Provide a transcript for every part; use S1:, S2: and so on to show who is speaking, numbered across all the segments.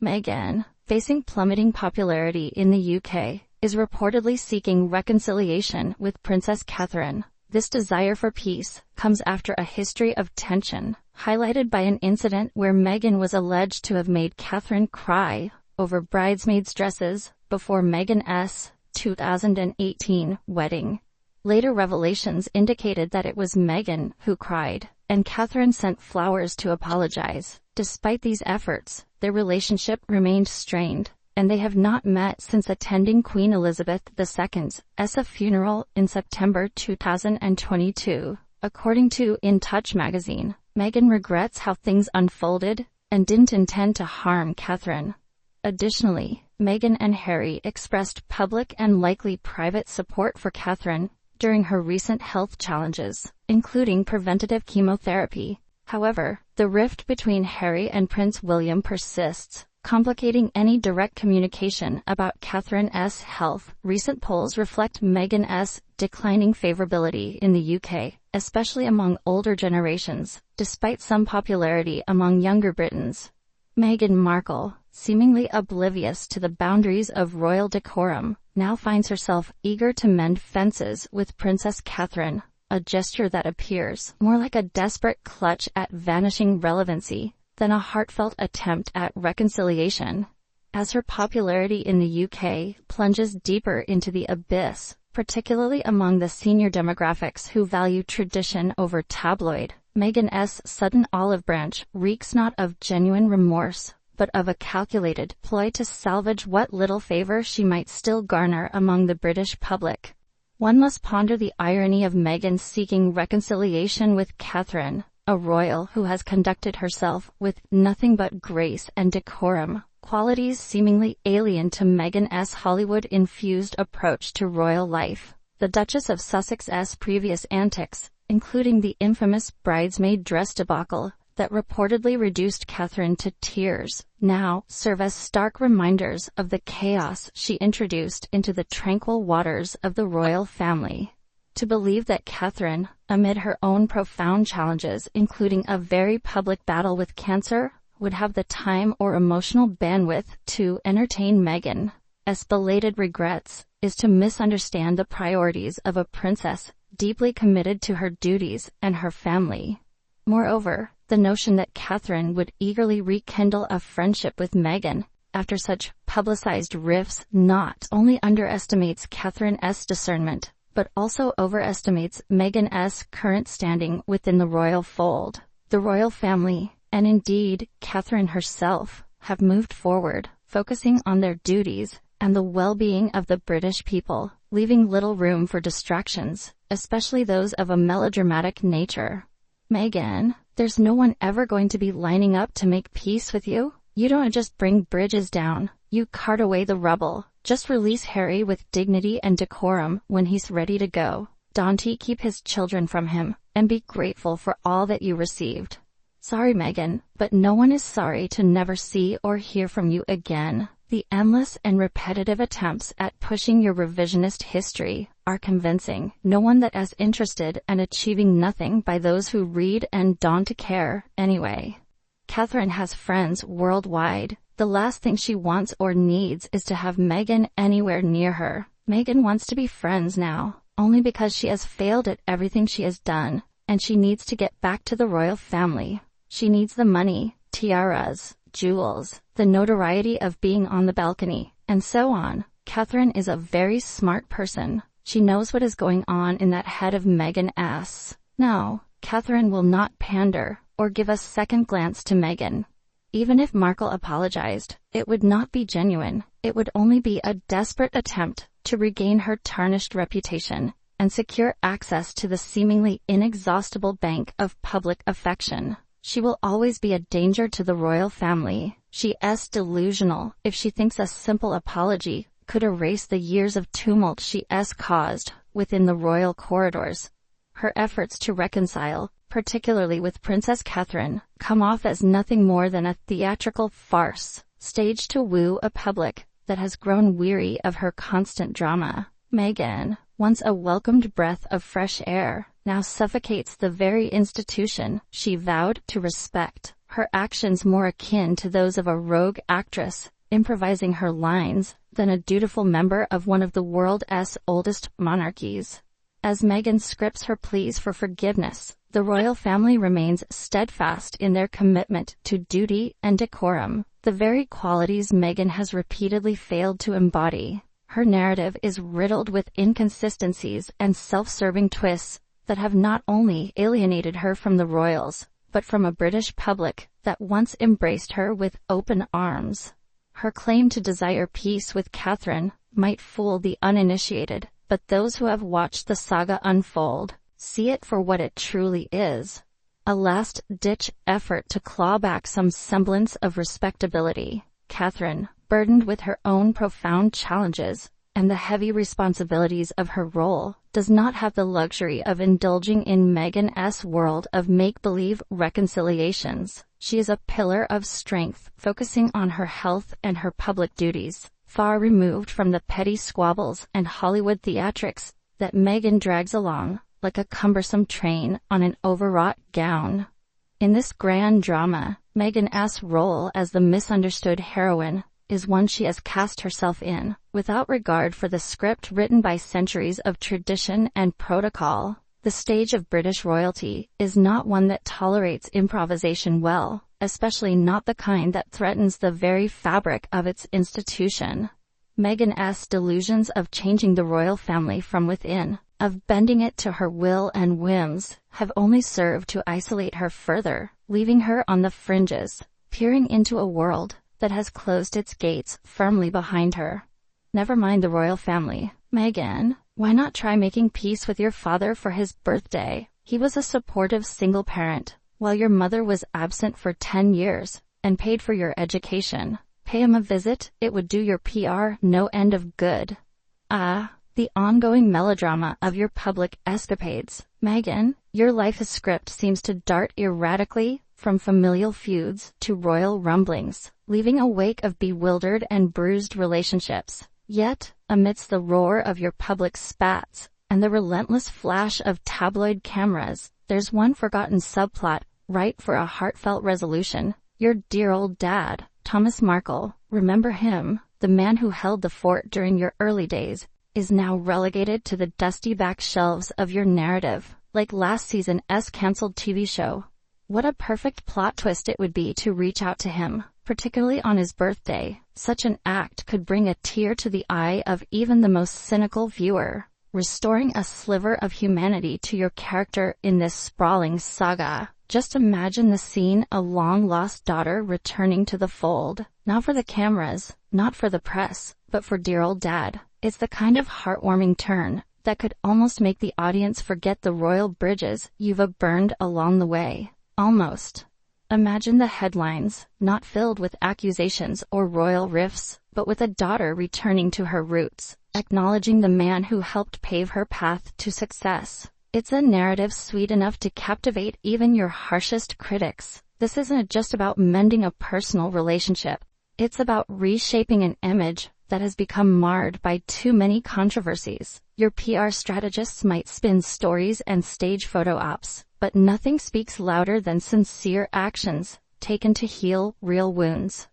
S1: Meghan, facing plummeting popularity in the UK, is reportedly seeking reconciliation with Princess Catherine. This desire for peace comes after a history of tension, highlighted by an incident where Meghan was alleged to have made Catherine cry over bridesmaids' dresses before Meghan's 2018 wedding. Later revelations indicated that it was Meghan who cried, and Catherine sent flowers to apologize. Despite these efforts, their relationship remained strained, and they have not met since attending Queen Elizabeth II's funeral in September 2022. According to In Touch magazine, Meghan regrets how things unfolded and didn't intend to harm Catherine. Additionally, Meghan and Harry expressed public and likely private support for Catherine during her recent health challenges, including preventative chemotherapy. However, the rift between Harry and Prince William persists, complicating any direct communication about Catherine's health. Recent polls reflect Meghan's declining favorability in the UK, especially among older generations, despite some popularity among younger Britons. Meghan Markle, seemingly oblivious to the boundaries of royal decorum, now finds herself eager to mend fences with Princess Catherine, a gesture that appears more like a desperate clutch at vanishing relevancy than a heartfelt attempt at reconciliation. As her popularity in the UK plunges deeper into the abyss, particularly among the senior demographics who value tradition over tabloid, Meghan's sudden olive branch reeks not of genuine remorse, but of a calculated ploy to salvage what little favor she might still garner among the British public. One must ponder the irony of Meghan seeking reconciliation with Catherine, a royal who has conducted herself with nothing but grace and decorum, qualities seemingly alien to Meghan's Hollywood-infused approach to royal life. The Duchess of Sussex's previous antics, including the infamous bridesmaid dress debacle that reportedly reduced Catherine to tears, now serve as stark reminders of the chaos she introduced into the tranquil waters of the royal family. To believe that Catherine, amid her own profound challenges including a very public battle with cancer, would have the time or emotional bandwidth to entertain Meghan's belated regrets, is to misunderstand the priorities of a princess deeply committed to her duties and her family. Moreover, the notion that Catherine would eagerly rekindle a friendship with Meghan after such publicized rifts not only underestimates Catherine's discernment, but also overestimates Meghan's current standing within the royal fold. The royal family, and indeed Catherine herself, have moved forward, focusing on their duties and the well-being of the British people, leaving little room for distractions, especially those of a melodramatic nature. Meghan, there's no one ever going to be lining up to make peace with you. You don't just bring bridges down, you cart away the rubble. Just release Harry with dignity and decorum when he's ready to go. Don't keep his children from him, and be grateful for all that you received. Sorry, Meghan, but no one is sorry to never see or hear from you again. The endless and repetitive attempts at pushing your revisionist history are convincing no one that is interested and achieving nothing by those who read and don't care anyway. Catherine has friends worldwide. The last thing she wants or needs is to have Meghan anywhere near her. Meghan wants to be friends now, only because she has failed at everything she has done, and she needs to get back to the royal family. She needs the money, tiaras, jewels, the notoriety of being on the balcony, and so on. Catherine is a very smart person. She knows what is going on in that head of Meghan's. No, Catherine will not pander or give a second glance to Meghan. Even if Markle apologized, it would not be genuine. It would only be a desperate attempt to regain her tarnished reputation and secure access to the seemingly inexhaustible bank of public affection. She will always be a danger to the royal family. She is delusional if she thinks a simple apology could erase the years of tumult she has caused within the royal corridors. Her efforts to reconcile, particularly with Princess Catherine, come off as nothing more than a theatrical farce, staged to woo a public that has grown weary of her constant drama. Meghan, once a welcomed breath of fresh air, now suffocates the very institution she vowed to respect. her actions more akin to those of a rogue actress, improvising her lines, than a dutiful member of one of the world's oldest monarchies. As Meghan scripts her pleas for forgiveness, the royal family remains steadfast in their commitment to duty and decorum, the very qualities Meghan has repeatedly failed to embody. Her narrative is riddled with inconsistencies and self-serving twists that have not only alienated her from the royals, but from a British public that once embraced her with open arms. Her claim to desire peace with Catherine might fool the uninitiated, but those who have watched the saga unfold see it for what it truly is: a last-ditch effort to claw back some semblance of respectability. Catherine, burdened with her own profound challenges and the heavy responsibilities of her role, does not have the luxury of indulging in Meghan's world of make-believe reconciliations. She is a pillar of strength, focusing on her health and her public duties, far removed from the petty squabbles and Hollywood theatrics that Meghan drags along like a cumbersome train on an overwrought gown. In this grand drama, Meghan's role as the misunderstood heroine is one she has cast herself in, without regard for the script written by centuries of tradition and protocol. The stage of British royalty is not one that tolerates improvisation well, especially not the kind that threatens the very fabric of its institution. Meghan's delusions of changing the royal family from within, of bending it to her will and whims, have only served to isolate her further, leaving her on the fringes, peering into a world that has closed its gates firmly behind her. Never mind the royal family. Meghan, why not try making peace with your father for his birthday? He was a supportive single parent, while your mother was absent for 10 years, and paid for your education. Pay him a visit, it would do your PR no end of good. The ongoing melodrama of your public escapades. Meghan, your life script seems to dart erratically from familial feuds to royal rumblings, leaving a wake of bewildered and bruised relationships. Yet, amidst the roar of your public spats and the relentless flash of tabloid cameras, there's one forgotten subplot, ripe for a heartfelt resolution. Your dear old dad, Thomas Markle, remember him? The man who held the fort during your early days is now relegated to the dusty back shelves of your narrative, like last season's cancelled TV show. What a perfect plot twist it would be to reach out to him, particularly on his birthday. Such an act could bring a tear to the eye of even the most cynical viewer, restoring a sliver of humanity to your character in this sprawling saga. Just imagine the scene: a long-lost daughter returning to the fold, not for the cameras, not for the press, but for dear old dad. It's the kind of heartwarming turn that could almost make the audience forget the royal bridges you've burned along the way. Almost. Imagine the headlines, not filled with accusations or royal riffs, but with a daughter returning to her roots, acknowledging the man who helped pave her path to success. It's a narrative sweet enough to captivate even your harshest critics. This isn't just about mending a personal relationship. It's about reshaping an image that has become marred by too many controversies. Your PR strategists might spin stories and stage photo ops, but nothing speaks louder than sincere actions taken to heal real wounds.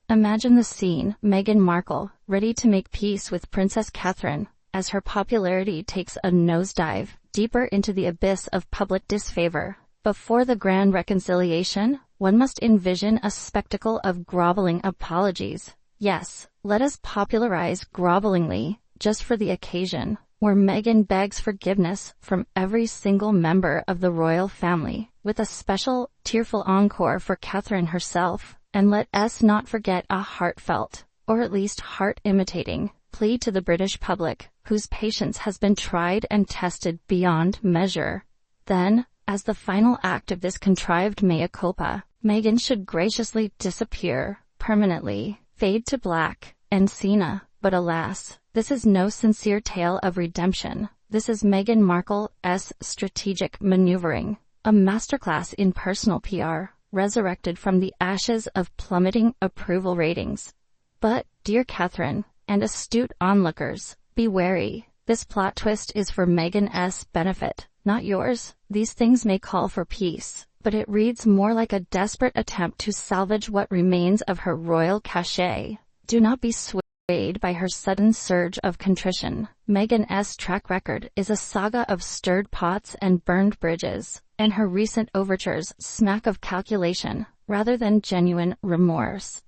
S1: Imagine the scene: Meghan Markle, ready to make peace with Princess Catherine, as her popularity takes a nosedive deeper into the abyss of public disfavor. Before the grand reconciliation, one must envision a spectacle of groveling apologies. Yes, let us popularize grovelingly, just for the occasion, where Meghan begs forgiveness from every single member of the royal family, with a special, tearful encore for Catherine herself. And let us not forget a heartfelt, or at least heart-imitating, plea to the British public, whose patience has been tried and tested beyond measure. Then, as the final act of this contrived mea culpa, Meghan should graciously disappear, permanently, fade to black, and Cena. But alas, this is no sincere tale of redemption. This is Meghan Markle's strategic maneuvering, a masterclass in personal PR, resurrected from the ashes of plummeting approval ratings. But, dear Catherine, and astute onlookers, be wary. This plot twist is for Meghan's benefit, not yours. These things may call for peace, but it reads more like a desperate attempt to salvage what remains of her royal cachet. Do not be swayed by her sudden surge of contrition. Meghan's track record is a saga of stirred pots and burned bridges, and her recent overtures smack of calculation rather than genuine remorse.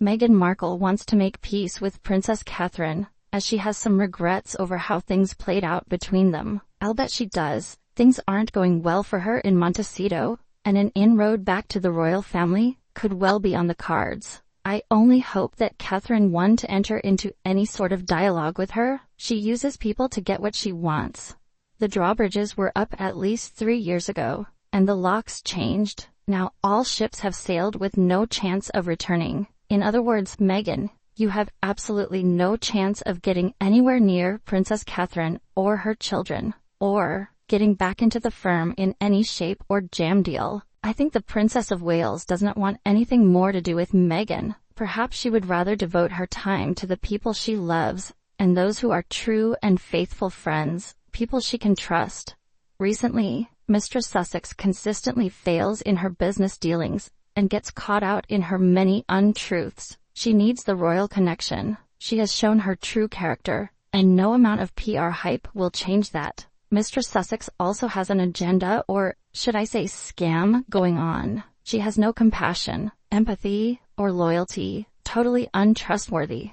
S1: Meghan Markle wants to make peace with Princess Catherine, as she has some regrets over how things played out between them. I'll bet she does. Things aren't going well for her in Montecito, and an inroad back to the royal family could well be on the cards. I only hope that Catherine wants to enter into any sort of dialogue with her. She uses people to get what she wants. The drawbridges were up at least 3 years ago, and the locks changed. Now all ships have sailed with no chance of returning. In other words, Meghan, you have absolutely no chance of getting anywhere near Princess Catherine or her children, or getting back into the firm in any shape or jam deal. I think the Princess of Wales does not want anything more to do with Meghan. Perhaps she would rather devote her time to the people she loves, and those who are true and faithful friends, people she can trust. Recently, Mistress Sussex consistently fails in her business dealings, and gets caught out in her many untruths. She needs the royal connection. She has shown her true character, and no amount of PR hype will change that. Mistress Sussex also has an agenda, or should I say scam, going on. She has no compassion, empathy, or loyalty, totally untrustworthy.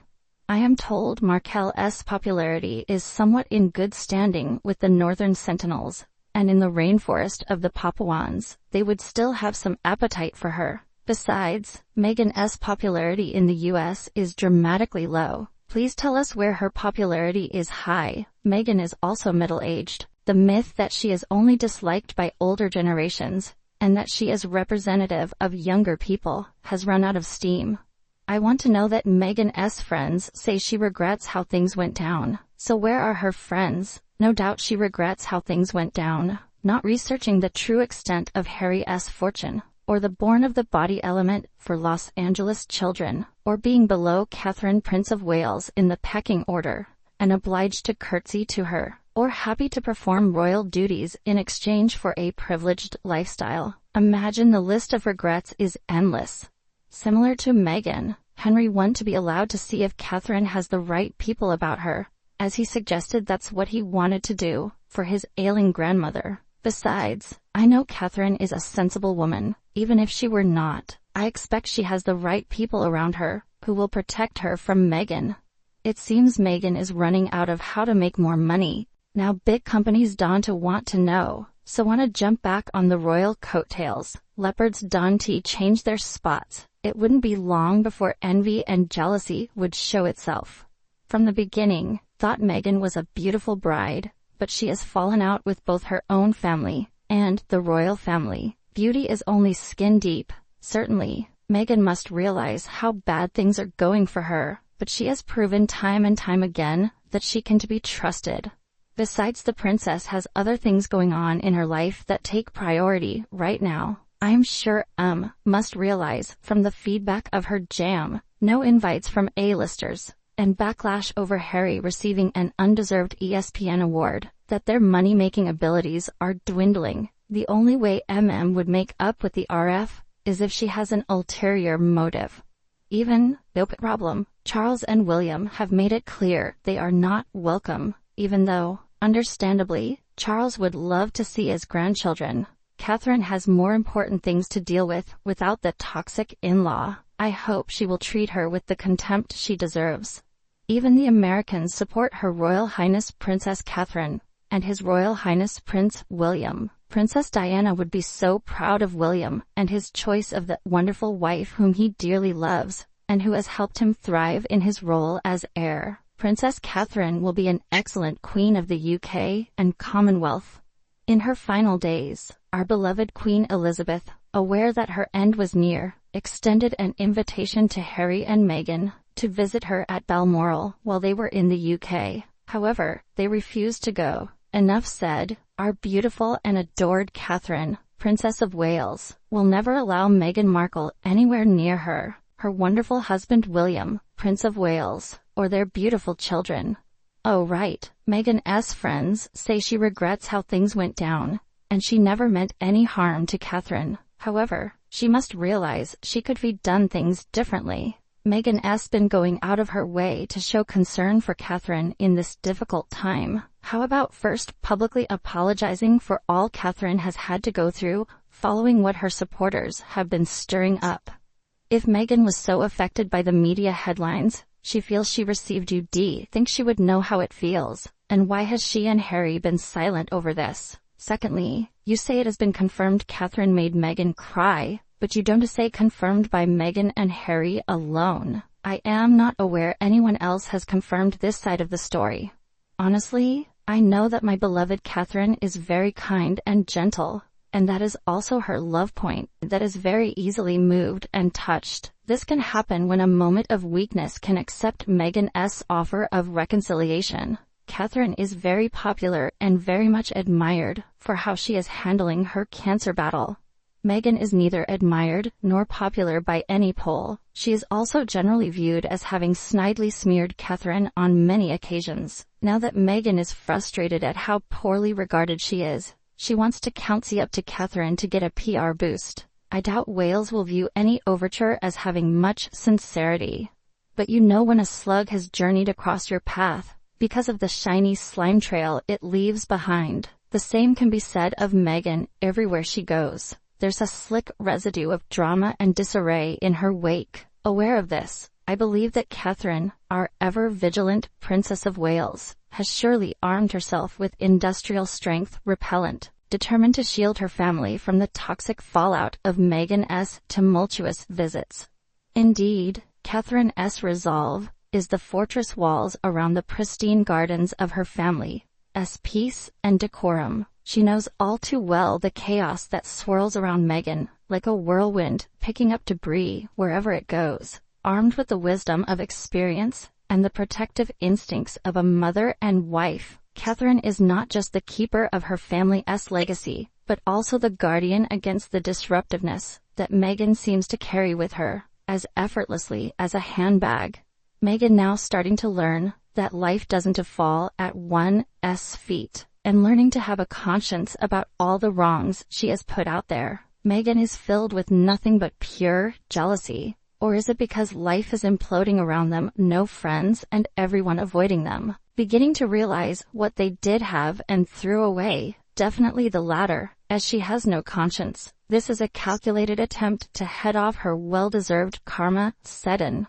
S1: I am told Markelle's popularity is somewhat in good standing with the Northern Sentinels, and in the rainforest of the Papuans, they would still have some appetite for her. Besides, Meghan's popularity in the US is dramatically low. Please tell us where her popularity is high. Meghan is also middle-aged. The myth that she is only disliked by older generations, and that she is representative of younger people, has run out of steam. I want to know that Meghan's friends say she regrets how things went down. So where are her friends? No doubt she regrets how things went down, not researching the true extent of Harry's fortune, or the born of the body element for Los Angeles children, or being below Catherine Prince of Wales in the pecking order, and obliged to curtsy to her, or happy to perform royal duties in exchange for a privileged lifestyle. Imagine the list of regrets is endless. Similar to Meghan, Henry wanted to be allowed to see if Catherine has the right people about her, as he suggested that's what he wanted to do for his ailing grandmother. Besides, I know Catherine is a sensible woman. Even if she were not, I expect she has the right people around her, who will protect her from Meghan. It seems Meghan is running out of how to make more money. Now big companies don to want to know, so want to jump back on the royal coattails. Leopards don to change their spots. It wouldn't be long before envy and jealousy would show itself. From the beginning, thought Meghan was a beautiful bride, but she has fallen out with both her own family and the royal family. Beauty is only skin deep. Certainly, Meghan must realize how bad things are going for her, but she has proven time and time again that she can be trusted. Besides, the princess has other things going on in her life that take priority right now. I'm sure must realize from the feedback of her jam, no invites from A-listers, and backlash over Harry receiving an undeserved ESPN award, that their money-making abilities are dwindling. The only way would make up with the RF is if she has an ulterior motive. Even, no problem, Charles and William have made it clear they are not welcome, even though, understandably, Charles would love to see his grandchildren. Catherine has more important things to deal with without the toxic in-law. I hope she will treat her with the contempt she deserves. Even the Americans support Her Royal Highness Princess Catherine and His Royal Highness Prince William. Princess Diana would be so proud of William and his choice of the wonderful wife whom he dearly loves, and who has helped him thrive in his role as heir. Princess Catherine will be an excellent Queen of the UK and Commonwealth. In her final days, our beloved Queen Elizabeth, aware that her end was near, extended an invitation to Harry and Meghan to visit her at Balmoral while they were in the UK. However, they refused to go. Enough said. Our beautiful and adored Catherine, Princess of Wales, will never allow Meghan Markle anywhere near her, her wonderful husband William, Prince of Wales, or their beautiful children. Oh right, Meghan's friends say she regrets how things went down, and she never meant any harm to Catherine. However, she must realize she could be done things differently. Meghan's been going out of her way to show concern for Catherine in this difficult time. How about first publicly apologizing for all Catherine has had to go through following what her supporters have been stirring up? If Meghan was so affected by the media headlines she feels she received, you think she would know how it feels, and why has she and Harry been silent over this? Secondly, you say it has been confirmed Catherine made Meghan cry, but you don't say confirmed by Meghan and Harry alone. I am not aware anyone else has confirmed this side of the story. Honestly, I know that my beloved Catherine is very kind and gentle, and that is also her love point, that is very easily moved and touched. This can happen when a moment of weakness can accept Meghan's offer of reconciliation. Catherine is very popular and very much admired for how she is handling her cancer battle. Meghan is neither admired nor popular by any poll. She is also generally viewed as having snidely smeared Catherine on many occasions. Now that Meghan is frustrated at how poorly regarded she is, she wants to county up to Catherine to get a PR boost. I doubt Wales will view any overture as having much sincerity. But you know when a slug has journeyed across your path, because of the shiny slime trail it leaves behind. The same can be said of Meghan everywhere she goes. There's a slick residue of drama and disarray in her wake. Aware of this, I believe that Catherine, our ever-vigilant Princess of Wales, has surely armed herself with industrial strength repellent, determined to shield her family from the toxic fallout of Meghan's tumultuous visits. Indeed, Catherine's resolve is the fortress walls around the pristine gardens of her family's peace and decorum. She knows all too well the chaos that swirls around Meghan, like a whirlwind picking up debris wherever it goes. Armed with the wisdom of experience and the protective instincts of a mother and wife, Catherine is not just the keeper of her family's legacy, but also the guardian against the disruptiveness that Meghan seems to carry with her as effortlessly as a handbag. Meghan now starting to learn that life doesn't fall at one's feet, and learning to have a conscience about all the wrongs she has put out there. Meghan is filled with nothing but pure jealousy. Or is it because life is imploding around them, no friends, and everyone avoiding them? Beginning to realize what they did have and threw away. Definitely the latter, as she has no conscience. This is a calculated attempt to head off her well-deserved karma set in.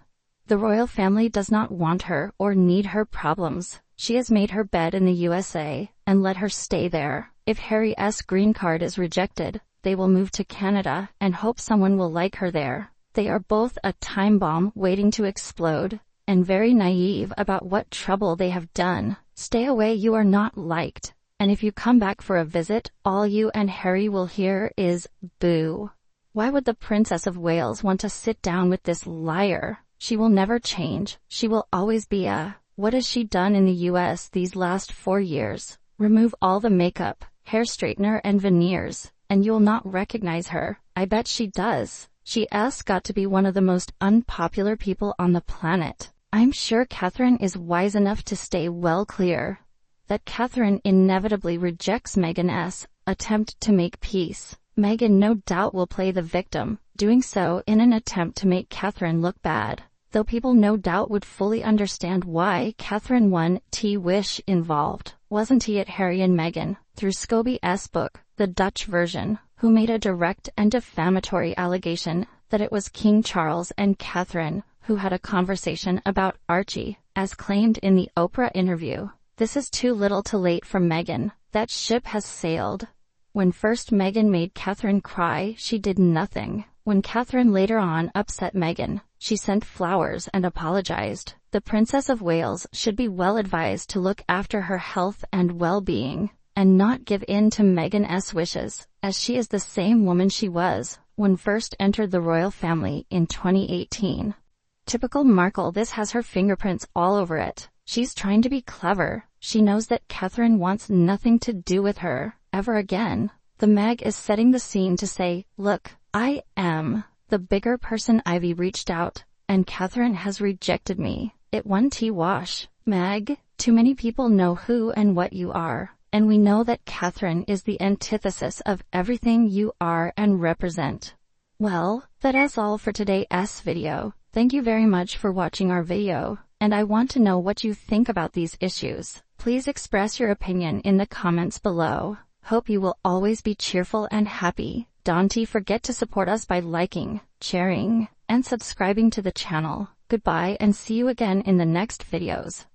S1: The royal family does not want her or need her problems. She has made her bed in the USA, and let her stay there. If Harry's green card is rejected, they will move to Canada and hope someone will like her there. They are both a time bomb waiting to explode, and very naive about what trouble they have done. Stay away, you are not liked. And if you come back for a visit, all you and Harry will hear is, boo. Why would the Princess of Wales want to sit down with this liar? She will never change. She will always be a... What has she done in the US these last 4 years? Remove all the makeup, hair straightener and veneers, and you'll not recognize her. I bet she does. She's got to be one of the most unpopular people on the planet. I'm sure Catherine is wise enough to stay well clear that Catherine inevitably rejects Meghan's attempt to make peace. Meghan no doubt will play the victim, doing so in an attempt to make Catherine look bad, though people no doubt would fully understand why Catherine wish involved. Wasn't it Harry and Meghan, through Scobie's book, the Dutch version, who made a direct and defamatory allegation that it was King Charles and Catherine who had a conversation about Archie, as claimed in the Oprah interview? This is too little too late for Meghan. That ship has sailed. When first Meghan made Catherine cry, she did nothing. When Catherine later on upset Meghan, she sent flowers and apologized. The Princess of Wales should be well advised to look after her health and well-being, and not give in to Meghan's wishes, as she is the same woman she was when first entered the royal family in 2018. Typical Markle, this has her fingerprints all over it. She's trying to be clever. She knows that Catherine wants nothing to do with her, ever again. The Meg is setting the scene to say, look, I am the bigger person. Ivy reached out, and Catherine has rejected me. It won tea wash. Meg, too many people know who and what you are, and we know that Catherine is the antithesis of everything you are and represent. Well, that's all for today's video. Thank you very much for watching our video, and I want to know what you think about these issues. Please express your opinion in the comments below. Hope you will always be cheerful and happy. Don't forget to support us by liking, sharing, and subscribing to the channel. Goodbye and see you again in the next videos.